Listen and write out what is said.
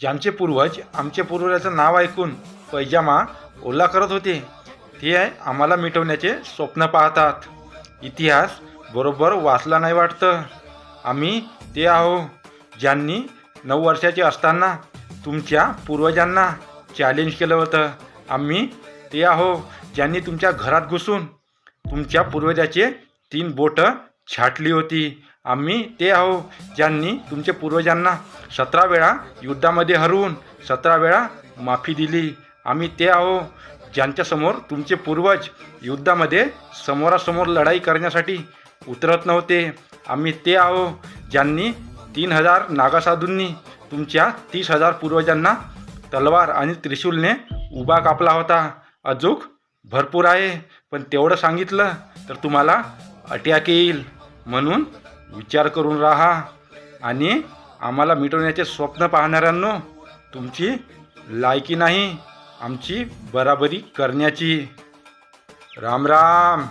ज्यांचे पूर्वज आमच्या पूर्वजाचं नाव ऐकून पैजामा ओला करत होते ते आम्हाला मिटवण्याचे स्वप्न पाहतात. इतिहास बरोबर वाचला नाही वाटतं. आम्ही ते आहो ज्यांनी 9 वर्षाचे असताना तुमच्या पूर्वजांना चॅलेंज केलं होतं. आम्ही ते आहो ज्यांनी तुमच्या घरात घुसून तुमच्या पूर्वजाचे 3 बोटं छाटली होती. आम्ही ते आहो ज्यांनी तुमच्या पूर्वजांना 17 वेळा युद्धामध्ये हरवून 17 वेळा माफी दिली. आम्ही ते आहो ज्यांच्यासमोर तुमचे पूर्वज युद्धामध्ये समोरासमोर लढाई करण्यासाठी उतरत नव्हते. आम्ही ते आहो ज्यांनी 3000 नागासाधूंनी तुमच्या 30,000 पूर्वजांना तलवार आणि त्रिशूलने उभा कापला होता. अजूक भरपूर आहे, पण तेवढं सांगितलं तर तुम्हाला अटॅक येईल. म्हणून विचार करून राहा. आणि आम्हाला मिटवण्याचे स्वप्न पाहणाऱ्यांनो, तुमची लायकी नाही आमची बराबरी करण्याची. राम राम.